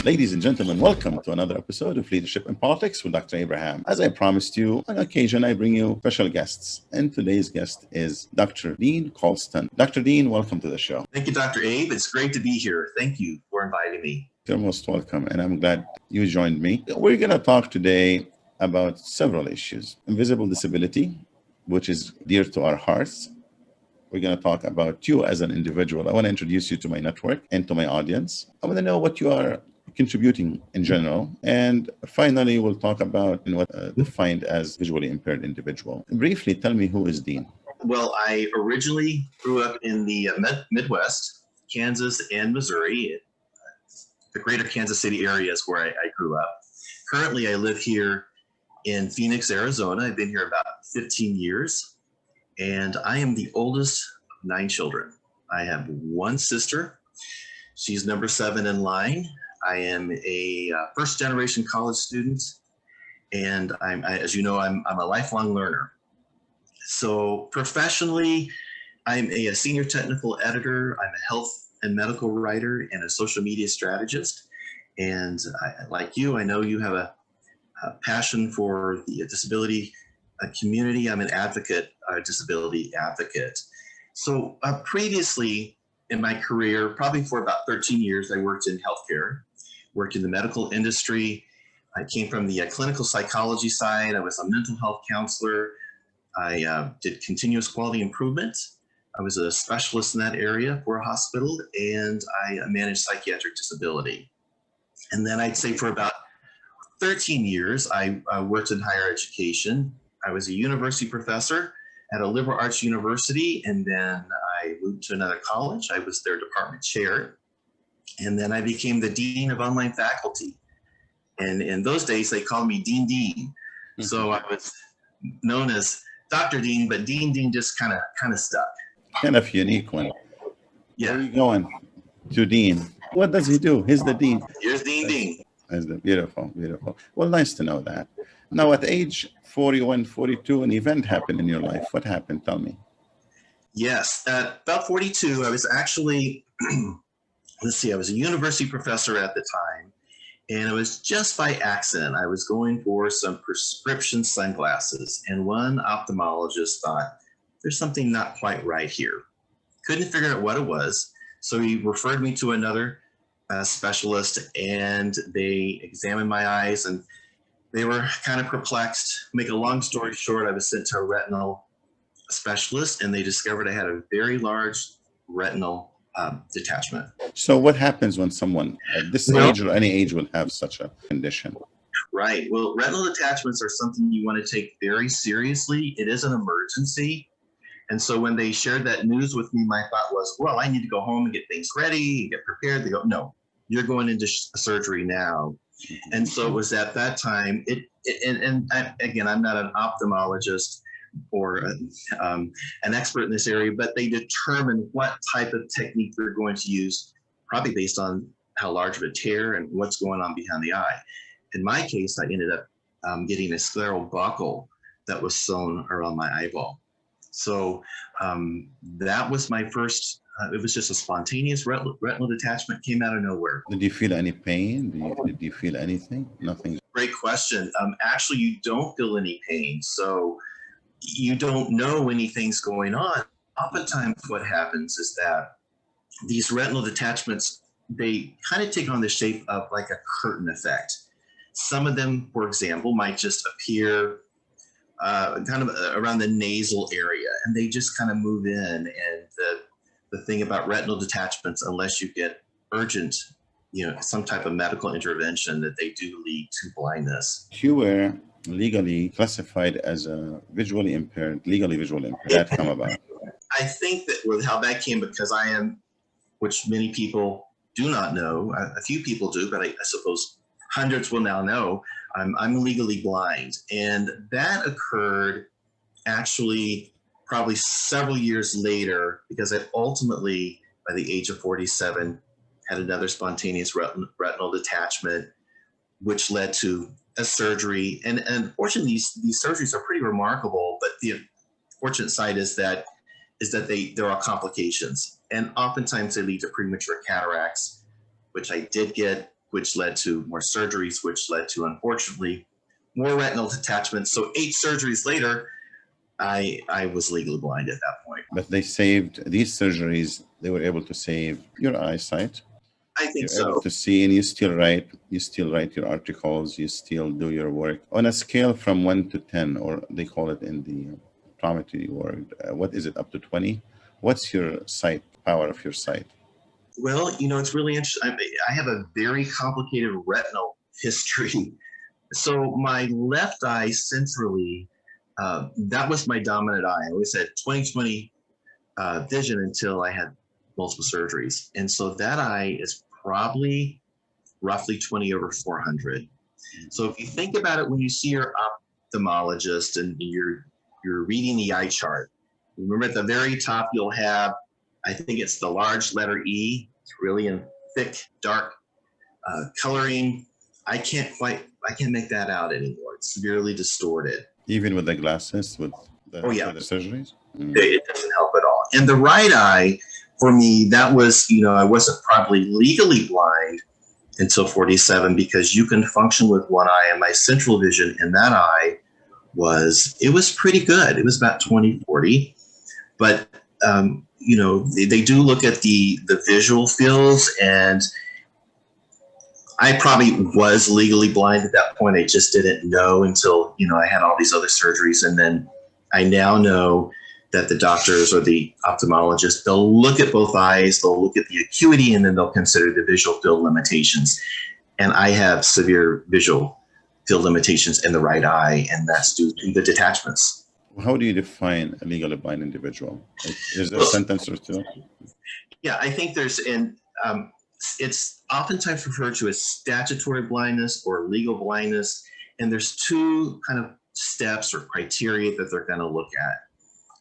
Ladies and gentlemen, welcome to another episode of Leadership in Politics with Dr. Abraham. As I promised you, on occasion I bring you special guests, and today's guest is Dr. Dean Colston. Dr. Dean, welcome to the show. Thank you, Dr. Abe. It's great to be here. Thank you for inviting me. You're most welcome, and I'm glad you joined me. We're going to talk today about several issues. Invisible disability, which is dear to our hearts. We're going to talk about you as an individual. I want to introduce you to my network and to my audience. I want to know what you are contributing in general. And finally, we'll talk about what defined as visually impaired individual. Briefly, tell me, who is Dean? Well, I originally grew up in the Midwest, Kansas and Missouri. The greater Kansas City area is where I grew up. Currently, I live here in Phoenix, Arizona. I've been here about 15 years, and I am the oldest of 9 children. I have one sister. She's number 7 in line. I am a first-generation college student, and as you know, I'm a lifelong learner. So professionally, I'm a senior technical editor. I'm a health and medical writer and a social media strategist. And like you, I know you have a passion for the disability community. I'm an advocate, a disability advocate. So previously in my career, probably for about 13 years, I worked in healthcare, worked in the medical industry. I came from the clinical psychology side. I was a mental health counselor. I did continuous quality improvement. I was a specialist in that area for a hospital, and I managed psychiatric disability. And then I'd say for about 13 years, I worked in higher education. I was a university professor at a liberal arts university, and then I moved to another college. I was their department chair, and then I became the dean of online faculty. And in those days, they called me Dean Dean. Mm-hmm. So I was known as Dr. Dean, but Dean Dean just kind of stuck. Kind of unique one. Yeah. Where are you going to Dean? What does he do? He's the dean. Here's Dean Dean. Beautiful, beautiful. Well, nice to know that. Now, at age 41, 42, an event happened in your life. What happened? Tell me. Yes. At about 42, I was actually, I was a university professor at the time, and it was just by accident. I was going for some prescription sunglasses, and one ophthalmologist thought, there's something not quite right here. Couldn't figure out what it was, so he referred me to another specialist, and they examined my eyes, and they were kind of perplexed. Make a long story short, I was sent to a retinal specialist, and they discovered I had a very large retinal detachment. So what happens when someone at this age or any age will have such a condition? Right. Well, retinal detachments are something you want to take very seriously. It is an emergency. And so when they shared that news with me, my thought was, well, I need to go home and get things ready, get prepared. They go, no, you're going into surgery now. And so it was at that time, again, I'm not an ophthalmologist or an expert in this area, but they determine what type of technique they're going to use, probably based on how large of a tear and what's going on behind the eye. In my case, I ended up getting a scleral buckle that was sewn around my eyeball. So that was my first, it was just a spontaneous retinal detachment, came out of nowhere. Did you feel any pain? Did you feel anything? Nothing? Great question. Actually, you don't feel any pain. So you don't know anything's going on. Oftentimes what happens is that these retinal detachments, they kind of take on the shape of like a curtain effect. Some of them, for example, might just appear kind of around the nasal area, and they just kind of move in. And the thing about retinal detachments, unless you get urgent, some type of medical intervention, that they do lead to blindness. You were legally classified as a visually impaired, legally visually impaired. That come about? I think that how that came, because I am, which many people do not know, a few people do, but I suppose hundreds will now know, I'm legally blind. And that occurred actually probably several years later, because I ultimately, by the age of 47, had another spontaneous retinal detachment, which led to a surgery. And unfortunately, these surgeries are pretty remarkable, but the fortunate side is that there are complications. And oftentimes they lead to premature cataracts, which I did get which led to more surgeries, which led to, unfortunately, more retinal detachment. So 8 surgeries later, I was legally blind at that point. But they saved these surgeries, they were able to save your eyesight. I think You're able so. to see, and you still write your articles, you still do your work. On a scale from 1 to 10, or they call it in the optometry world, what is it, up to 20? What's your sight, power of your sight? Well, it's really interesting. I have a very complicated retinal history. So my left eye centrally, that was my dominant eye. I always had 20/20 vision until I had multiple surgeries. And so that eye is probably roughly 20/400. So if you think about it, when you see your ophthalmologist and you're reading the eye chart, remember at the very top you'll have, I think it's the large letter E. It's really in thick, dark coloring. I can't make that out anymore. It's severely distorted. Even with the glasses, with the surgeries? It doesn't help at all. And the right eye, for me, that was, I wasn't probably legally blind until 47, because you can function with one eye, and my central vision in that eye was pretty good. It was about 20/40. But, they do look at the visual fields, and I probably was legally blind at that point. I just didn't know until, I had all these other surgeries. And then I now know that the doctors or the ophthalmologist, they'll look at both eyes, they'll look at the acuity, and then they'll consider the visual field limitations. And I have severe visual field limitations in the right eye, and that's due to the detachments. How do you define a legally blind individual? Is there a sentence or two? Yeah, I think it's oftentimes referred to as statutory blindness or legal blindness. And there's 2 kind of steps or criteria that they're going to look at.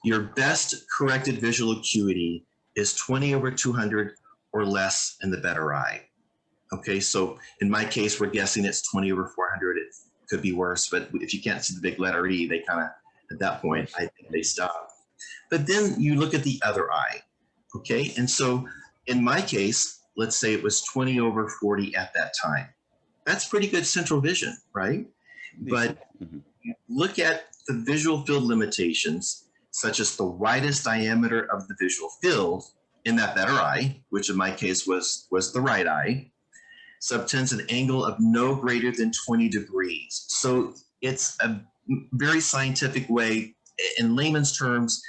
Your best corrected visual acuity is 20/200 or less in the better eye. Okay, so in my case, we're guessing it's 20/400. It could be worse, but if you can't see the big letter E, they kind of, at that point, I think they stop. But then you look at the other eye. Okay, and so in my case, let's say it was 20/40 at that time. That's pretty good central vision, right? But look at the visual field limitations, such as the widest diameter of the visual field in that better eye, which in my case was the right eye, subtends an angle of no greater than 20 degrees. So it's a very scientific way. In layman's terms,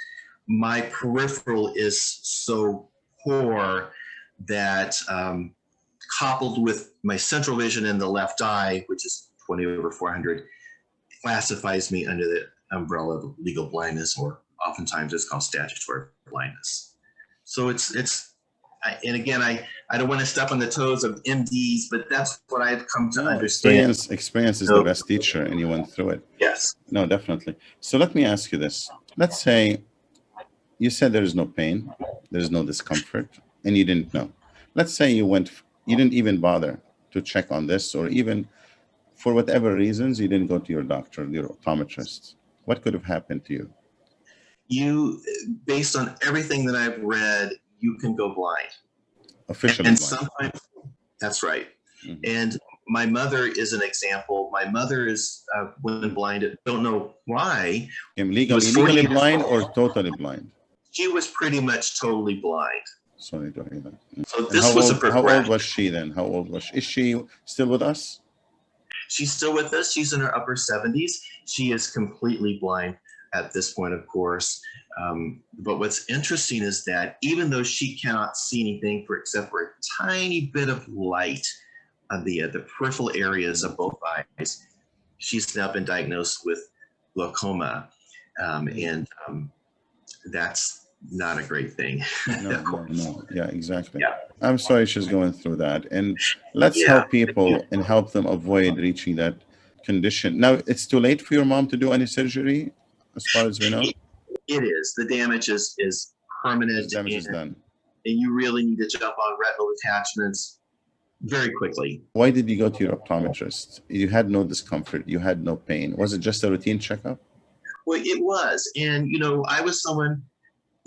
my peripheral is so poor that coupled with my central vision in the left eye, which is 20/400, classifies me under the umbrella of legal blindness, or oftentimes it's called statutory blindness. So and again, I don't want to step on the toes of MDs, but that's what I've come to understand. Experience is the best teacher, and you went through it. Yes. No, definitely. So let me ask you this. Let's say you said there is no pain, there's no discomfort, and you didn't know. Let's say you didn't even bother to check on this, or even for whatever reasons, you didn't go to your doctor, your optometrist. What could have happened to you? Based on everything that I've read, you can go blind. Officially and blind. Sometimes, that's right. Mm-hmm. And my mother is an example. My mother is, when blinded, don't know why. Legally blind or totally blind? She was pretty much totally blind. Sorry to hear that. So this was a progression. How old was she then? How old was she? Is she still with us? She's still with us. She's in her upper 70s. She is completely blind at this point, of course. But what's interesting is that even though she cannot see anything except for a tiny bit of light on the peripheral areas of both eyes, she's now been diagnosed with glaucoma. And that's not a great thing. No. Yeah, exactly. Yeah. I'm sorry she's going through that. And let's help people and help them avoid reaching that condition. Now, it's too late for your mom to do any surgery, as far as we know? It is. The damage is permanent. The damage is done. And you really need to jump on retinal detachments very quickly. Why did you go to your optometrist? You had no discomfort. You had no pain. Was it just a routine checkup? Well, it was. And, I was someone,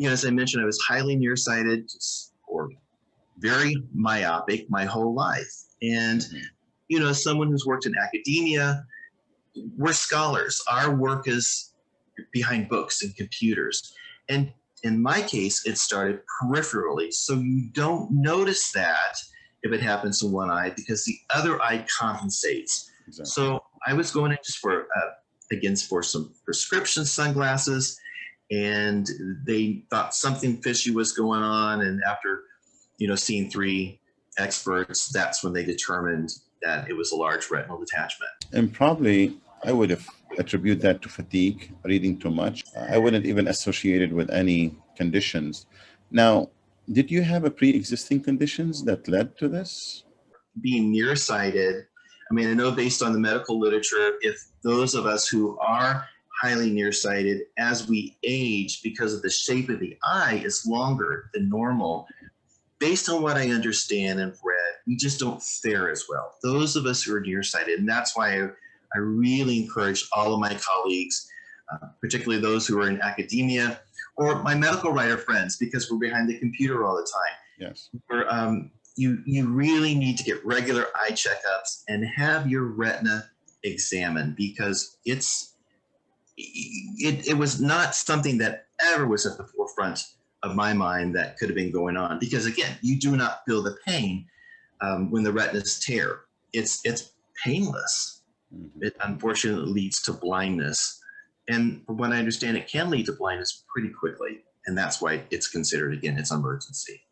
as I mentioned, I was highly nearsighted, or very myopic my whole life. And, someone who's worked in academia, we're scholars. Our work is behind books and computers. And in my case, it started peripherally. So you don't notice that if it happens to one eye because the other eye compensates. Exactly. So I was going in just for some prescription sunglasses, and they thought something fishy was going on. And after, seeing 3 experts, that's when they determined that it was a large retinal detachment. And probably I would have attribute that to fatigue, reading too much. I wouldn't even associate it with any conditions. Now, did you have a pre-existing conditions that led to this? Being nearsighted, I mean, I know based on the medical literature, if those of us who are highly nearsighted, as we age, because of the shape of the eye is longer than normal, based on what I understand and read, we just don't fare as well. Those of us who are nearsighted, and that's why I really encourage all of my colleagues, particularly those who are in academia or my medical writer friends, because we're behind the computer all the time. Yes. You really need to get regular eye checkups and have your retina examined, because it was not something that ever was at the forefront of my mind that could have been going on. Because again, you do not feel the pain when the retinas tear. It's painless. Mm-hmm. It unfortunately leads to blindness. And from what I understand, it can lead to blindness pretty quickly. And that's why it's considered, again, it's an emergency.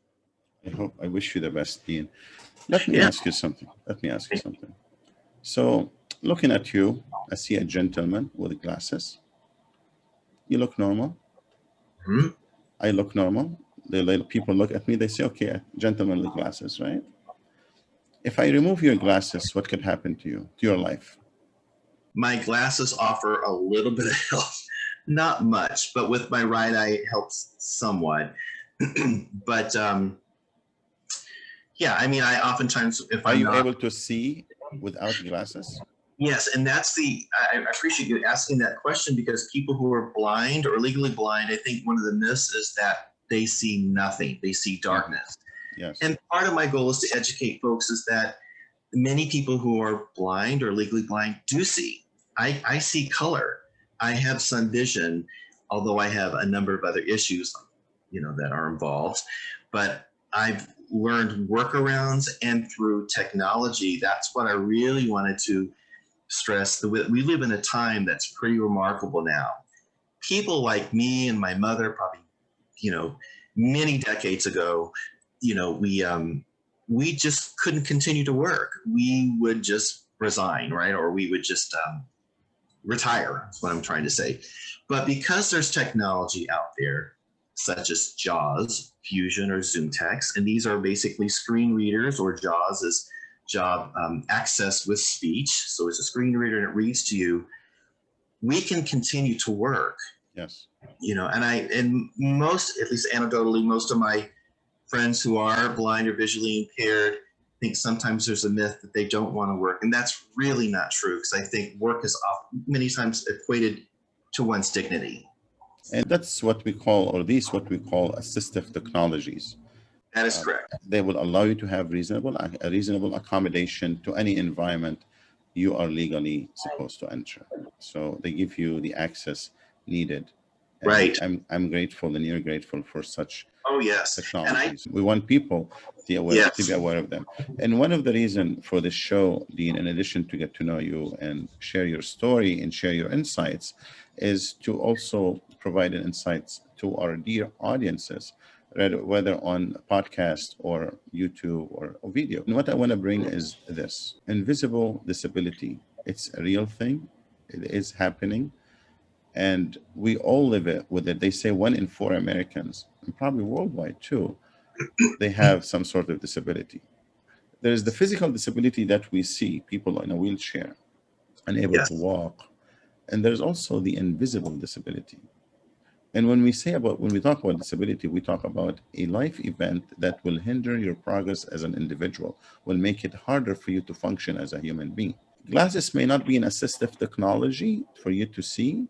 I wish you the best, Dean. Let me ask you something. So, looking at you, I see a gentleman with glasses. You look normal. Mm-hmm. I look normal. People look at me, they say, okay, a gentleman with glasses, right? If I remove your glasses, what could happen to you, to your life? My glasses offer a little bit of help. Not much, but with my right eye, it helps somewhat. But yeah, I mean, I oftentimes, if Are you able to see without glasses? Yes, and I appreciate you asking that question, because people who are blind or legally blind, I think one of the myths is that they see nothing, they see darkness. Yes. And part of my goal is to educate folks is that many people who are blind or legally blind do see. I see color. I have sun vision, although I have a number of other issues, that are involved. But I've learned workarounds, and through technology, that's what I really wanted to stress. We live in a time that's pretty remarkable now. People like me and my mother, probably, many decades ago, we just couldn't continue to work. We would just resign, right? Or we would just retire, that's what I'm trying to say. But because there's technology out there, such as JAWS, Fusion, or Zoom Text, and these are basically screen readers, or JAWS is job access with speech. So it's a screen reader and it reads to you. We can continue to work. Yes. And most, at least anecdotally, most of my friends who are blind or visually impaired think sometimes there's a myth that they don't want to work. And that's really not true, because I think work is many times equated to one's dignity. And that's what we call assistive technologies. That is correct. They will allow you to have a reasonable accommodation to any environment you are legally supposed to enter. So they give you the access needed. And right. I'm grateful, and you're grateful for such technologies. We want people to be aware of them. And one of the reasons for this show, Dean, in addition to get to know you and share your story and share your insights, is to also provide insights to our dear audiences, whether on podcast or YouTube or video. And what I want to bring is this: invisible disability. It's a real thing. It is happening. And we all live with it. They say 1 in 4 Americans, and probably worldwide too, they have some sort of disability. There's the physical disability that we see, people in a wheelchair, unable to walk. And there's also the invisible disability. And when we talk about disability, we talk about a life event that will hinder your progress as an individual, will make it harder for you to function as a human being. Glasses may not be an assistive technology for you to see,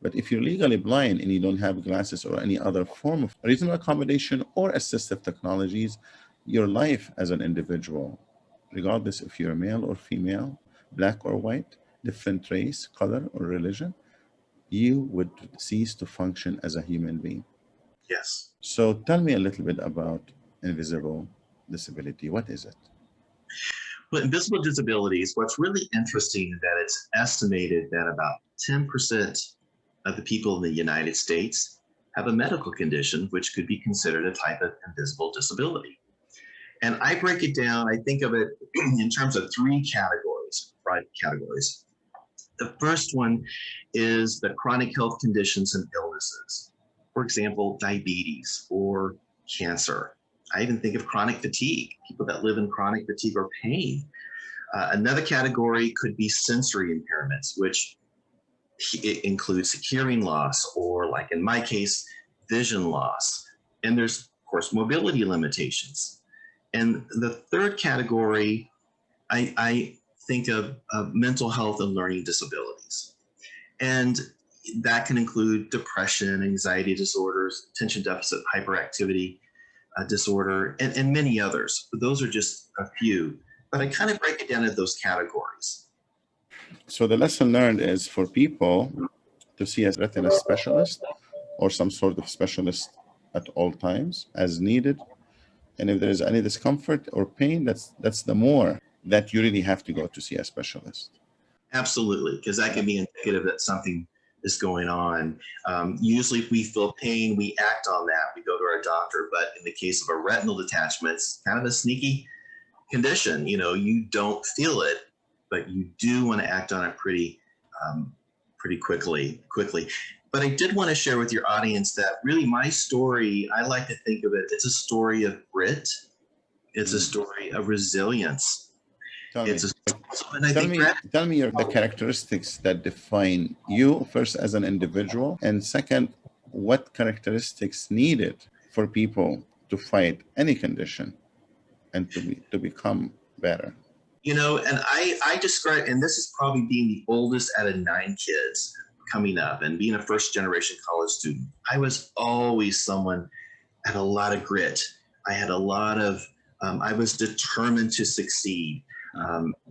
but if you're legally blind and you don't have glasses or any other form of reasonable accommodation or assistive technologies, your life as an individual, regardless if you're male or female, black or white, different race, color, or religion, you would cease to function as a human being. Yes. So tell me a little bit about invisible disability. What is it? But invisible disabilities, what's really interesting is that it's estimated that about 10% of the people in the United States have a medical condition which could be considered a type of invisible disability. And I break it down, I think of it in terms of three categories, broad categories. The first one is the chronic health conditions and illnesses. For example, diabetes or cancer. I even think of chronic fatigue, people that live in chronic fatigue or pain. Another category could be sensory impairments, which it includes hearing loss, or like in my case, vision loss. And there's, of course, mobility limitations. And the third category, I think of mental health and learning disabilities. And that can include depression, anxiety disorders, attention deficit hyperactivity disorder, and many others. But those are just a few. But I kind of break it down into those categories. So the lesson learned is for people to see a retina specialist or some sort of specialist at all times as needed. And if there is any discomfort or pain, that's the more that you really have to go to see a specialist. Absolutely, because that can be indicative that something is going on. Usually, if we feel pain, we act on that. We go to our doctor. But in the case of a retinal detachment, it's kind of a sneaky condition. You don't feel it, but you do want to act on it pretty quickly. But I did want to share with your audience that really my story, I like to think of it, it's a story of grit. It's a story of resilience. Tell me the characteristics that define you first as an individual, and second, what characteristics needed for people to fight any condition and to become better. And I describe, and this is probably being the oldest out of 9 kids coming up and being a first generation college student. I was always someone that had a lot of grit. I had a lot of, I was determined to succeed.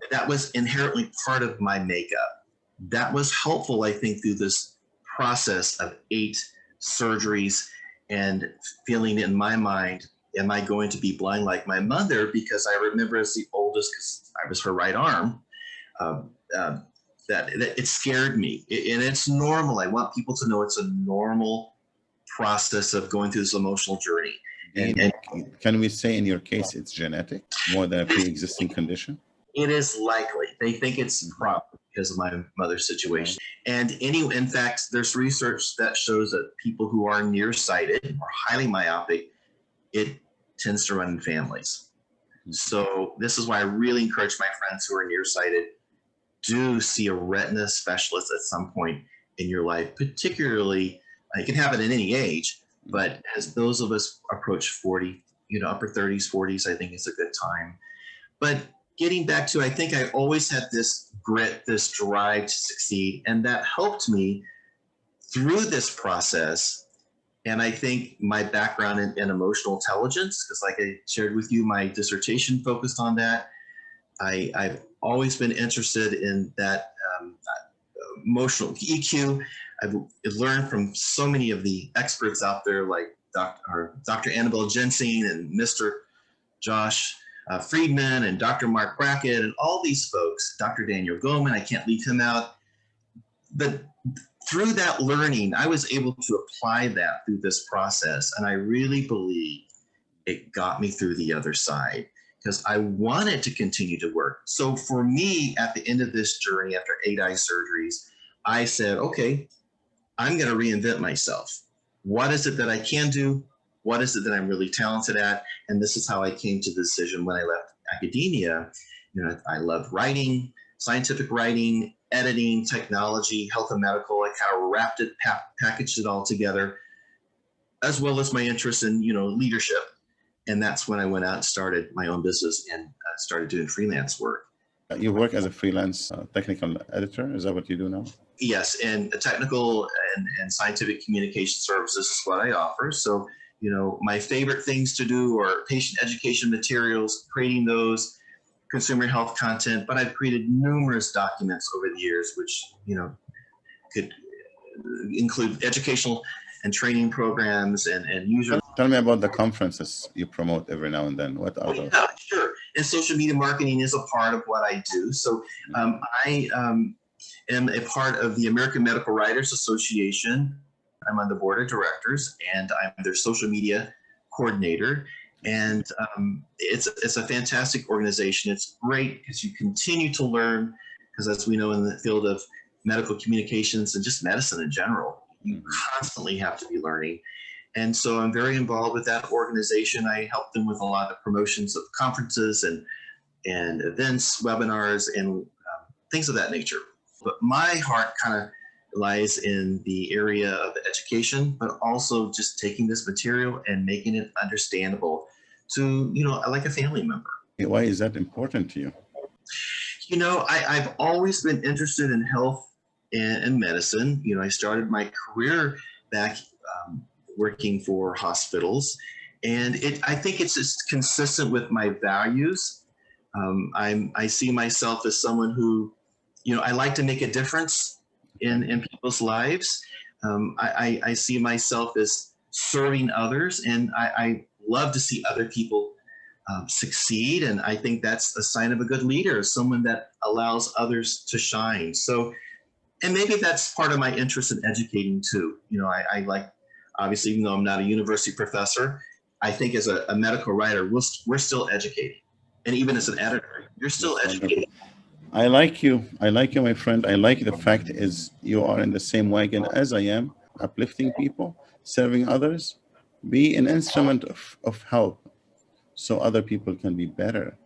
That was inherently part of my makeup. That was helpful, I think, through this process of 8 surgeries and feeling in my mind, am I going to be blind like my mother? Because I remember as the oldest, because I was her right arm, that it scared me. And it's normal. I want people to know it's a normal process of going through this emotional journey. And can we say in your case it's genetic more than a pre-existing condition? It is likely. They think it's probably because of my mother's situation. And in fact, there's research that shows that people who are nearsighted or highly myopic, it tends to run in families. So this is why I really encourage my friends who are nearsighted, do see a retina specialist at some point in your life, particularly, it can happen at any age, but as those of us approach 40, upper 30s, 40s, I think is a good time. But getting back to, I think I always had this grit, this drive to succeed, and that helped me through this process. And I think my background in emotional intelligence, because like I shared with you, my dissertation focused on that. I've always been interested in that emotional EQ. I've learned from so many of the experts out there, like Dr. Annabelle Jensen and Mr. Josh Friedman and Dr. Mark Brackett and all these folks, Dr. Daniel Goleman, I can't leave him out. But through that learning, I was able to apply that through this process. And I really believe it got me through the other side because I wanted to continue to work. So for me, at the end of this journey, after 8 eye surgeries, I said, okay, I'm going to reinvent myself. What is it that I can do? What is it that I'm really talented at? And this is how I came to the decision when I left academia. I loved writing, scientific writing, editing, technology, health and medical. I kind of wrapped it, packaged it all together, as well as my interest in, leadership. And that's when I went out and started my own business and started doing freelance work. You work as a freelance technical editor. Is that what you do now? Yes, and technical and scientific communication services is what I offer. So My favorite things to do are patient education materials, creating those, consumer health content, but I've created numerous documents over the years, which, could include educational and training programs and user. Tell me about the conferences you promote every now and then. What are those? Yeah, sure. And social media marketing is a part of what I do. So I am a part of the American Medical Writers Association. I'm on the board of directors, and I'm their social media coordinator. And it's a fantastic organization. It's great because you continue to learn, because as we know in the field of medical communications and just medicine in general, you constantly have to be learning. And so I'm very involved with that organization. I help them with a lot of promotions of conferences and events, webinars, and things of that nature. But my heart kind of lies in the area of education, but also just taking this material and making it understandable to, like a family member. Why is that important to you? I've always been interested in health and medicine. I started my career back working for hospitals, and I think it's just consistent with my values. I see myself as someone who, I like to make a difference in people's lives. I see myself as serving others, and I love to see other people succeed. And I think that's a sign of a good leader, someone that allows others to shine. So, and maybe that's part of my interest in educating too. I like, obviously, even though I'm not a university professor, I think as a medical writer, we're still educating. And even as an editor, you're still educating. I like you, my friend. I like the fact is you are in the same wagon as I am, uplifting people, serving others, be an instrument of help so other people can be better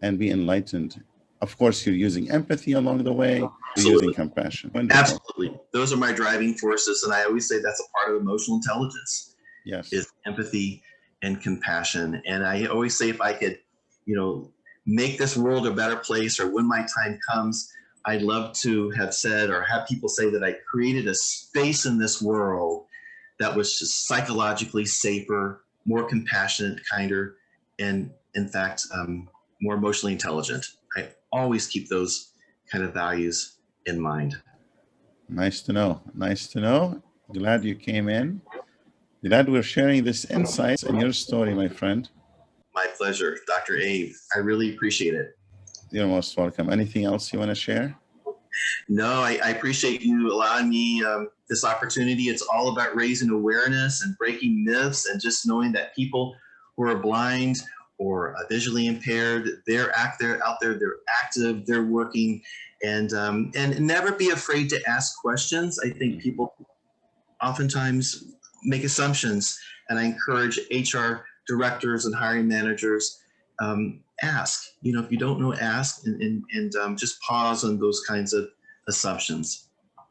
and be enlightened. Of course, you're using empathy along the way, you're using compassion. Wonderful. Absolutely. Those are my driving forces. And I always say that's a part of emotional intelligence. Yes. Is empathy and compassion. And I always say if I could, make this world a better place, or when my time comes, I'd love to have said or have people say that I created a space in this world that was just psychologically safer, more compassionate, kinder, and in fact, more emotionally intelligent. I always keep those kind of values in mind. Nice to know. Nice to know. Glad you came in. Glad we're sharing this insights in your story, my friend. My pleasure, Dr. Abe. I really appreciate it. You're most welcome. Anything else you want to share? No, I appreciate you allowing me this opportunity. It's all about raising awareness and breaking myths, and just knowing that people who are blind or visually impaired, they're out there, they're active, they're working, and never be afraid to ask questions. I think people oftentimes make assumptions, and I encourage HR directors and hiring managers, ask. If you don't know, ask, and just pause on those kinds of assumptions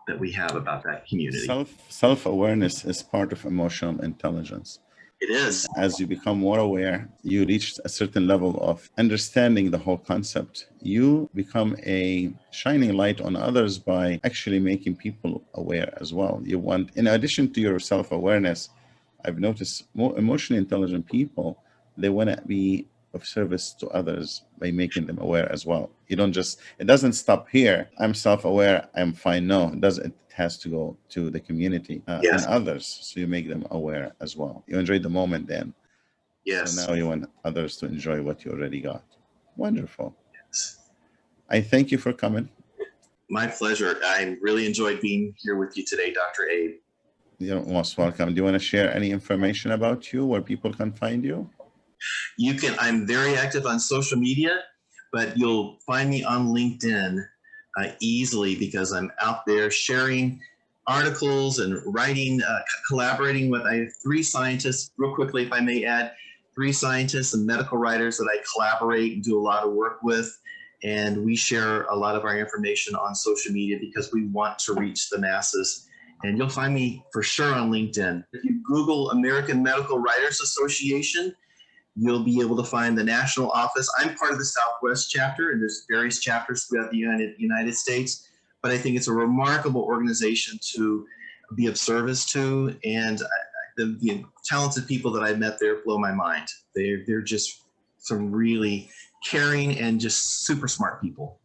that we have about that community. Self-awareness is part of emotional intelligence. It is. As you become more aware, you reach a certain level of understanding the whole concept. You become a shining light on others by actually making people aware as well. In addition to your self-awareness, I've noticed more emotionally intelligent people, they want to be of service to others by making them aware as well. It doesn't stop here. I'm self-aware, I'm fine. No, it has to go to the community and others. So you make them aware as well. You enjoy the moment then. Yes. So now you want others to enjoy what you already got. Wonderful. Yes. I thank you for coming. My pleasure. I really enjoyed being here with you today, Dr. Abe. You're most welcome. Do you want to share any information about you, where people can find you? I'm very active on social media, but you'll find me on LinkedIn easily, because I'm out there sharing articles and writing, collaborating with, I have 3 scientists, real quickly, if I may add, 3 scientists and medical writers that I collaborate and do a lot of work with. And we share a lot of our information on social media because we want to reach the masses. And you'll find me for sure on LinkedIn. If you Google American Medical Writers Association, you'll be able to find the national office. I'm part of the Southwest chapter, and there's various chapters throughout the United States. But I think it's a remarkable organization to be of service to. And the talented people that I met there blow my mind. They're just some really caring and just super smart people.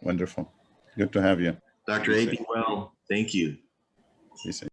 Wonderful. Good to have you. Dr. A, be well. Thank you. Be safe.